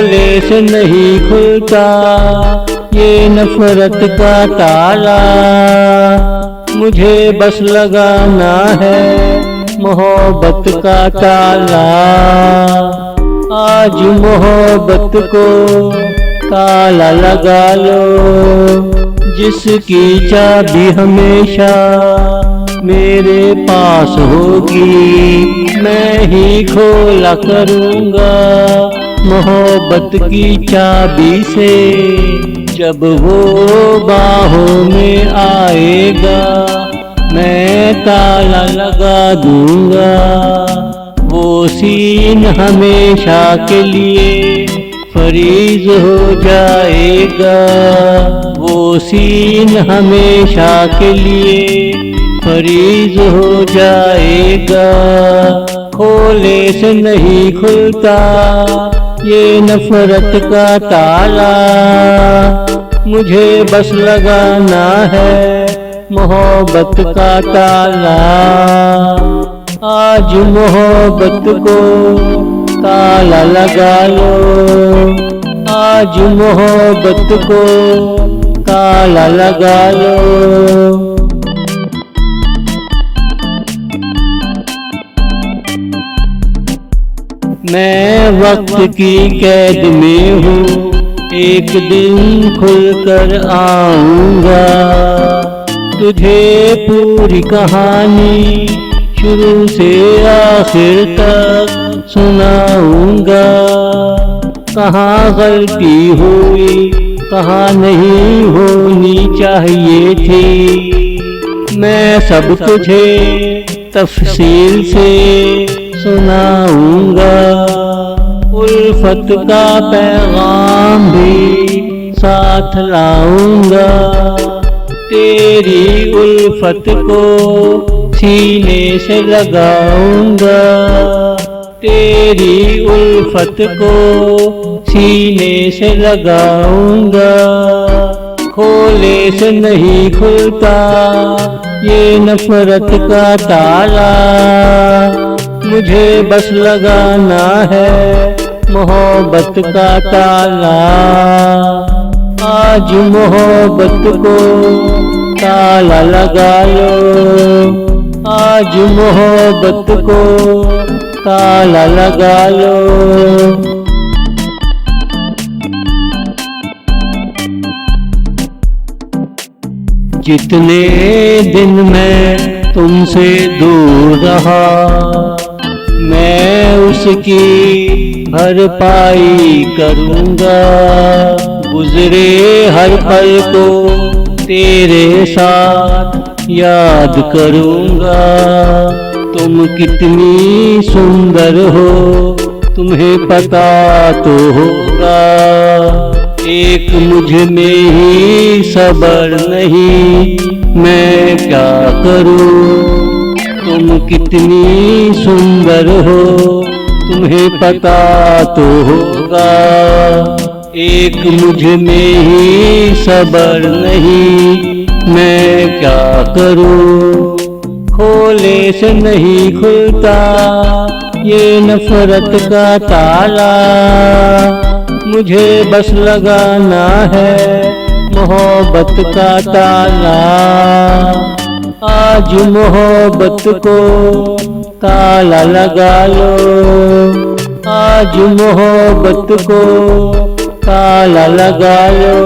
खोले से नहीं खुलता ये नफरत का ताला। मुझे बस लगाना है मोहब्बत का ताला। आज मोहब्बत को ताला लगा लो, जिसकी चाबी हमेशा मेरे पास होगी। मैं ही खोला करूँगा मोहब्बत की चाबी से। जब वो बाहों में आएगा मैं ताला लगा दूँगा। वो सीन हमेशा के लिए फरीज हो जाएगा। वो सीन हमेशा के लिए फरीज हो जाएगा। खोले से नहीं खुलता ये नफरत का ताला। मुझे बस लगाना है मोहब्बत का ताला। आज मोहब्बत को ताला लगा लो, आज मोहब्बत को ताला लगा लो। मैं वक्त की कैद में हूँ, एक दिन खुलकर आऊँगा। तुझे पूरी कहानी शुरू से आखिर तक सुनाऊँगा। कहाँ गलती हुई, कहाँ नहीं होनी चाहिए थी, मैं सब तुझे तफसील से सुनाऊँगा। उल्फत का पैगाम भी साथ लाऊँगा। तेरी उल्फत को सीने से लगाऊँगा। तेरी उल्फत को सीने से लगाऊँगा। खोले से नहीं खुलता ये नफरत का ताला। मुझे बस लगाना है मोहब्बत का ताला। आज मोहब्बत को ताला लगा लो, आज मोहब्बत को ताला लगा लो। जितने दिन मैं तुमसे दूर रहा, मैं उसकी भरपाई करूँगा। गुजरे हर पल को तेरे साथ याद करूँगा। तुम कितनी सुंदर हो तुम्हें पता तो होगा। एक मुझ में ही सब्र नहीं, मैं क्या करूँ। तुम कितनी सुंदर हो तुम्हें पता तो होगा। एक मुझ में ही सब्र नहीं, मैं क्या करूँ। खोले से नहीं खुलता ये नफरत का ताला। मुझे बस लगाना है मोहब्बत का ताला। आज मोहब्बत को ताला लगा लो, आज मोहब्बत को ताला लगा लो।